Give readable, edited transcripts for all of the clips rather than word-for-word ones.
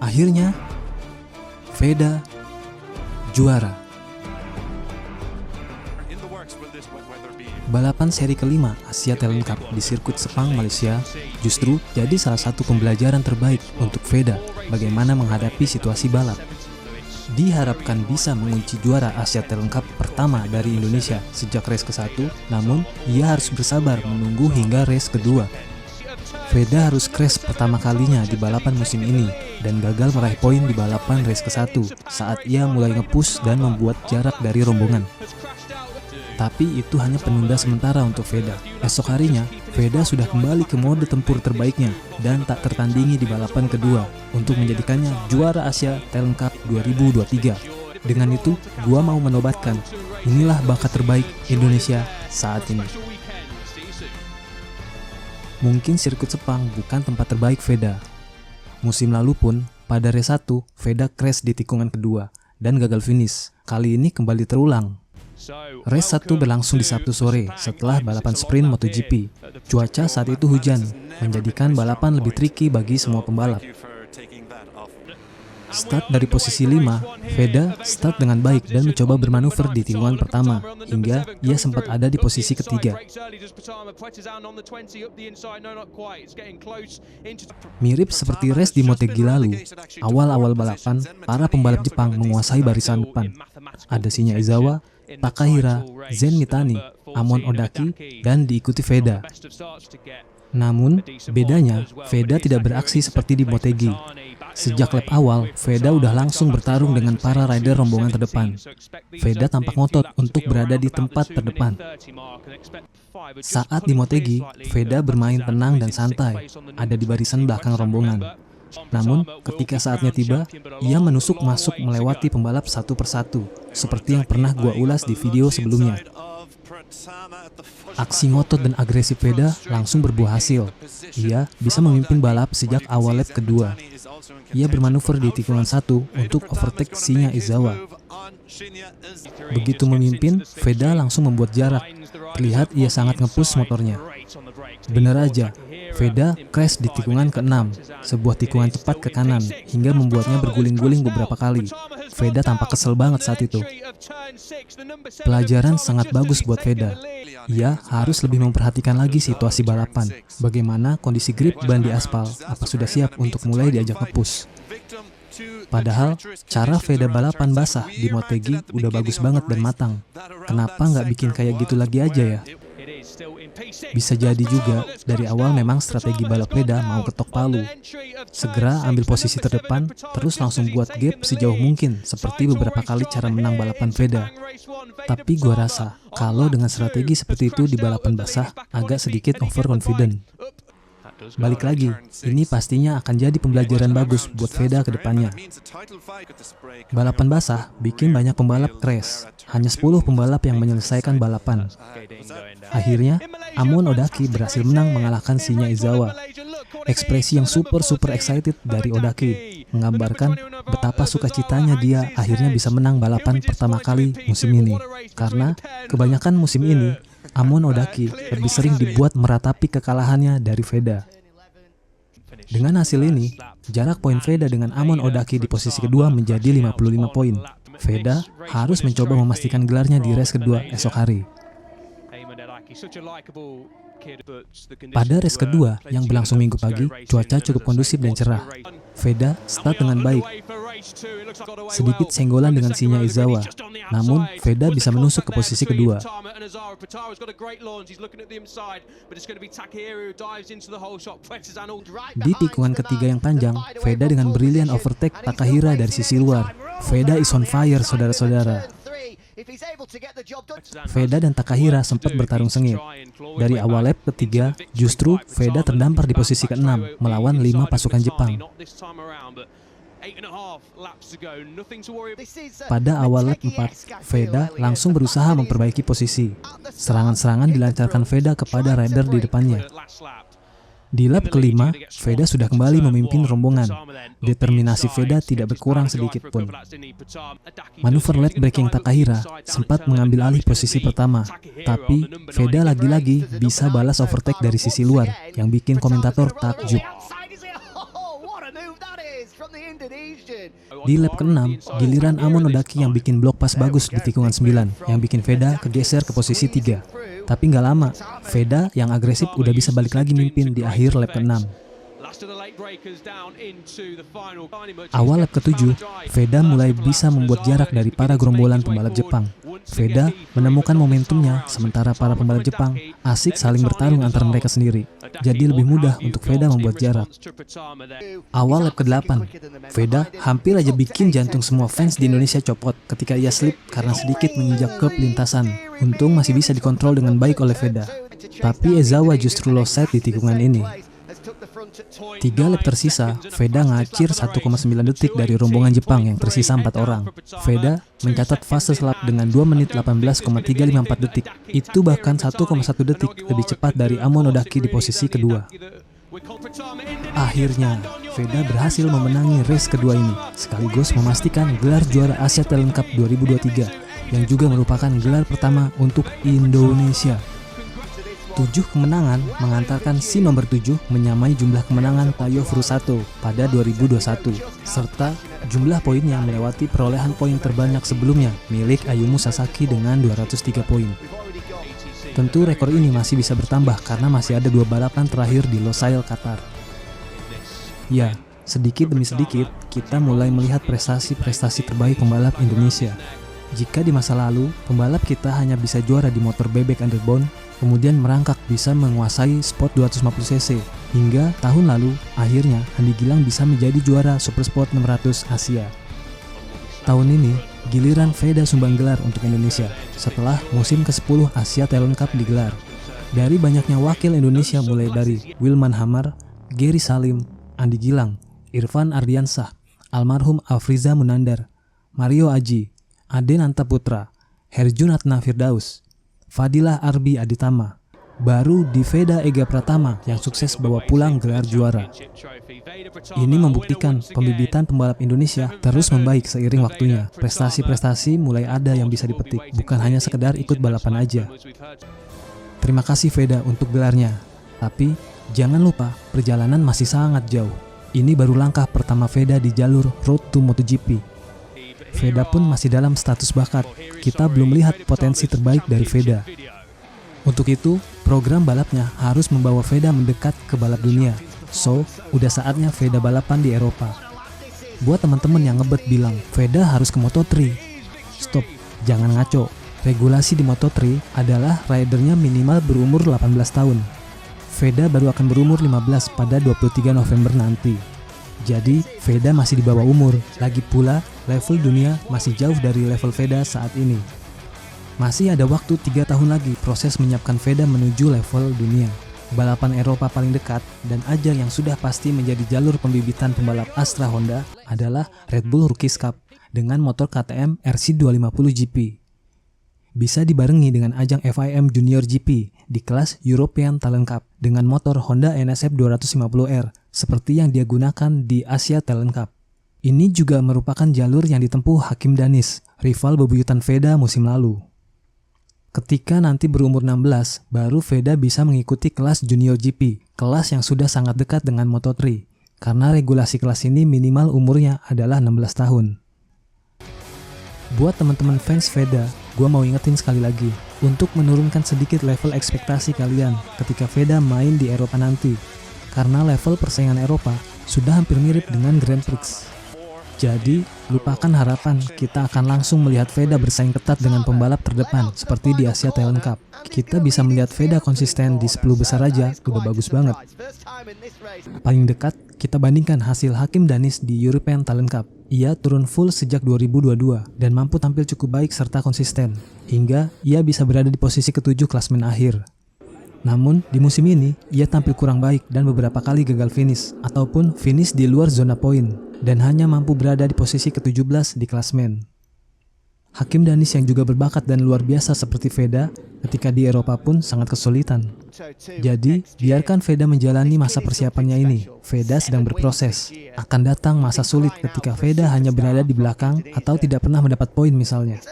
Akhirnya, Veda juara. Balapan seri kelima Asia Talent Cup di sirkuit Sepang, Malaysia justru jadi salah satu pembelajaran terbaik untuk Veda bagaimana menghadapi situasi balap. Diharapkan bisa mengunci juara Asia Talent Cup pertama dari Indonesia sejak race ke-1, namun ia harus bersabar menunggu hingga race kedua. Veda harus crash pertama kalinya di balapan musim ini dan gagal meraih poin di balapan race ke-1 saat ia mulai nge-push dan membuat jarak dari rombongan. Tapi itu hanya penunda sementara untuk Veda. Esok harinya, Veda sudah kembali ke mode tempur terbaiknya dan tak tertandingi di balapan kedua untuk menjadikannya juara Asia Talent Cup 2023. Dengan itu, gua mau menobatkan, inilah bakat terbaik Indonesia saat ini. Mungkin sirkuit Sepang bukan tempat terbaik Veda. Musim lalu pun, pada race 1, Veda crash di tikungan kedua dan gagal finish. Kali ini kembali terulang. Race 1 berlangsung di Sabtu sore setelah balapan sprint MotoGP. Cuaca saat itu hujan, menjadikan balapan lebih tricky bagi semua pembalap. Start dari posisi 5, Veda start dengan baik dan mencoba bermanuver di tikungan pertama, hingga ia sempat ada di posisi ketiga. Mirip seperti race di MotoGP lalu, awal-awal balapan, para pembalap Jepang menguasai barisan depan. Ada Shinya Izawa, Takahira, Zen Mitani, Amon Odaki, dan diikuti Veda. Namun, bedanya, Veda tidak beraksi seperti di MotoGP. Sejak lap awal, Veda udah langsung bertarung dengan para rider rombongan terdepan. Veda tampak ngotot untuk berada di tempat terdepan. Saat di MotoGP, Veda bermain tenang dan santai, ada di barisan belakang rombongan. Namun, ketika saatnya tiba, ia menusuk masuk melewati pembalap satu persatu, seperti yang pernah gua ulas di video sebelumnya. Aksi ngotot dan agresif Veda langsung berbuah hasil. Ia bisa memimpin balap sejak awal lap kedua. Ia bermanuver di tikungan 1 untuk overtake Shinya Izawa. Begitu memimpin, Veda langsung membuat jarak. Terlihat ia sangat nge-push motornya. Benar aja, Veda crash di tikungan ke-6, sebuah tikungan tepat ke kanan, hingga membuatnya berguling-guling beberapa kali. Veda tampak kesel banget saat itu. Pelajaran sangat bagus buat Veda. Ia harus lebih memperhatikan lagi situasi balapan. Bagaimana kondisi grip ban di aspal, apa sudah siap untuk mulai diajak nge-push. Padahal, cara Veda balapan basah di MotoGP udah bagus banget dan matang. Kenapa nggak bikin kayak gitu lagi aja ya? Bisa jadi juga, dari awal memang strategi balap Veda mau ketok palu. Segera ambil posisi terdepan, terus langsung buat gap sejauh mungkin, seperti beberapa kali cara menang balapan Veda. Tapi gua rasa, kalau dengan strategi seperti itu di balapan basah, agak sedikit overconfident. Balik lagi, ini pastinya akan jadi pembelajaran bagus buat Veda ke depannya. Balapan basah bikin banyak pembalap crash. Hanya 10 pembalap yang menyelesaikan balapan. Akhirnya, Amon Odaki berhasil menang mengalahkan Shinya Izawa. Ekspresi yang super excited dari Odaki menggambarkan betapa sukacitanya dia akhirnya bisa menang balapan pertama kali musim ini. Karena kebanyakan musim ini, Amon Odaki lebih sering dibuat meratapi kekalahannya dari Veda. Dengan hasil ini, jarak poin Veda dengan Amon Odaki di posisi kedua menjadi 55 poin. Veda harus mencoba memastikan gelarnya di race kedua esok hari. Pada race kedua yang berlangsung minggu pagi, cuaca cukup kondusif dan cerah. Veda start dengan baik. Sedikit senggolan dengan Shinya Izawa, namun Veda bisa menusuk ke posisi kedua. Di tikungan ketiga yang panjang, Veda dengan brilian overtake Takahira dari sisi luar. Veda is on fire, saudara-saudara. Veda dan Takahira sempat bertarung sengit. Dari awal lap ketiga, justru Veda terdampar di posisi ke-6 melawan 5 pasukan Jepang. Pada awal lap 4, Veda langsung berusaha memperbaiki posisi. Serangan-serangan dilancarkan Veda kepada rider di depannya. Di lap kelima, Veda sudah kembali memimpin rombongan. Determinasi Veda tidak berkurang sedikit pun. Manuver late braking Takahira sempat mengambil alih posisi pertama, tapi Veda lagi-lagi bisa balas overtake dari sisi luar yang bikin komentator takjub. Di lap ke-6, giliran Amon Odaki yang bikin blok pas bagus di tikungan 9, yang bikin Veda kegeser ke posisi 3. Tapi nggak lama, Veda yang agresif udah bisa balik lagi mimpin di akhir lap ke-6. Awal lap ke-7, Veda mulai bisa membuat jarak dari para gerombolan pembalap Jepang. Veda menemukan momentumnya, sementara para pembalap Jepang asik saling bertarung antara mereka sendiri. Jadi lebih mudah untuk Veda membuat jarak. Awal lap ke-8, Veda hampir aja bikin jantung semua fans di Indonesia copot ketika ia slip karena sedikit menginjak klub lintasan. Untung masih bisa dikontrol dengan baik oleh Veda. Tapi Ezawa justru low side di tikungan ini. 3 lap tersisa, Veda ngacir 1,9 detik dari rombongan Jepang yang tersisa 4 orang. Veda mencatat fase lap dengan 2 menit 18,354 detik. Itu bahkan 1,1 detik lebih cepat dari Amon Odaki di posisi kedua. Akhirnya, Veda berhasil memenangi race kedua ini, sekaligus memastikan gelar juara Asia Talent Cup 2023, yang juga merupakan gelar pertama untuk Indonesia. 7 kemenangan mengantarkan si nomor 7 menyamai jumlah kemenangan Tayo Furusato pada 2021, serta jumlah poin yang melewati perolehan poin terbanyak sebelumnya milik Ayumu Sasaki dengan 203 poin. Tentu rekor ini masih bisa bertambah karena masih ada 2 balapan terakhir di Losail, Qatar. Ya, sedikit demi sedikit kita mulai melihat prestasi-prestasi terbaik pembalap Indonesia. Jika di masa lalu, pembalap kita hanya bisa juara di motor bebek underbone, kemudian merangkak bisa menguasai sport 250cc. Hingga tahun lalu, akhirnya Andi Gilang bisa menjadi juara Super Sport 600 Asia. Tahun ini, giliran Veda sumbang gelar untuk Indonesia setelah musim ke-10 Asia Talent Cup digelar. Dari banyaknya wakil Indonesia mulai dari Wilman Hamar, Gary Salim, Andi Gilang, Irfan Ardiansah, almarhum Afriza Munandar, Mario Aji, Aden Anta Putra, Herjunatna Firdaus, Fadilah Arbi Aditama, baru di Veda Ega Pratama yang sukses bawa pulang gelar juara. Ini membuktikan pembibitan pembalap Indonesia terus membaik seiring waktunya. Prestasi-prestasi mulai ada yang bisa dipetik, bukan hanya sekedar ikut balapan aja. Terima kasih Veda untuk gelarnya. Tapi jangan lupa, perjalanan masih sangat jauh. Ini baru langkah pertama Veda di jalur Road to MotoGP. Veda pun masih dalam status bakat. Kita belum melihat potensi terbaik dari Veda. Untuk itu, program balapnya harus membawa Veda mendekat ke balap dunia. So, udah saatnya Veda balapan di Eropa. Buat teman-teman yang ngebet bilang, Veda harus ke Moto3. Stop, jangan ngaco. Regulasi di Moto3 adalah ridernya minimal berumur 18 tahun. Veda baru akan berumur 15 pada 23 November nanti. Jadi, Veda masih di bawah umur. Lagi pula, level dunia masih jauh dari level Veda saat ini. Masih ada waktu 3 tahun lagi proses menyiapkan Veda menuju level dunia. Balapan Eropa paling dekat dan ajang yang sudah pasti menjadi jalur pembibitan pembalap Astra Honda adalah Red Bull Rookies Cup dengan motor KTM RC250 GP. Bisa dibarengi dengan ajang FIM Junior GP di kelas European Talent Cup dengan motor Honda NSF 250R seperti yang dia gunakan di Asia Talent Cup. Ini juga merupakan jalur yang ditempuh Hakim Danis, rival bebuyutan Veda musim lalu. Ketika nanti berumur 16, baru Veda bisa mengikuti kelas Junior GP, kelas yang sudah sangat dekat dengan Moto3, karena regulasi kelas ini minimal umurnya adalah 16 tahun. Buat teman-teman fans Veda, gue mau ingetin sekali lagi, untuk menurunkan sedikit level ekspektasi kalian ketika Veda main di Eropa nanti, karena level persaingan Eropa sudah hampir mirip dengan Grand Prix. Jadi, lupakan harapan kita akan langsung melihat Veda bersaing ketat dengan pembalap terdepan seperti di Asia Talent Cup. Kita bisa melihat Veda konsisten di 10 besar aja, udah bagus banget. Paling dekat, kita bandingkan hasil Hakim Danis di European Talent Cup. Ia turun full sejak 2022 dan mampu tampil cukup baik serta konsisten, hingga ia bisa berada di posisi ke-7 klasmen akhir. Namun, di musim ini, ia tampil kurang baik dan beberapa kali gagal finish, ataupun finish di luar zona poin, dan hanya mampu berada di posisi ke-17 di klasmen. Hakim Danis yang juga berbakat dan luar biasa seperti Veda, ketika di Eropa pun sangat kesulitan. Jadi, biarkan Veda menjalani masa persiapannya ini. Veda sedang berproses. Akan datang masa sulit ketika Veda hanya berada di belakang atau tidak pernah mendapat poin misalnya.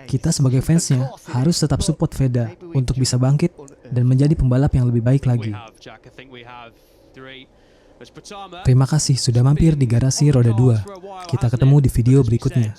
Kita sebagai fansnya harus tetap support Veda untuk bisa bangkit dan menjadi pembalap yang lebih baik lagi. Terima kasih sudah mampir di Garasi Roda 2. Kita ketemu di video berikutnya.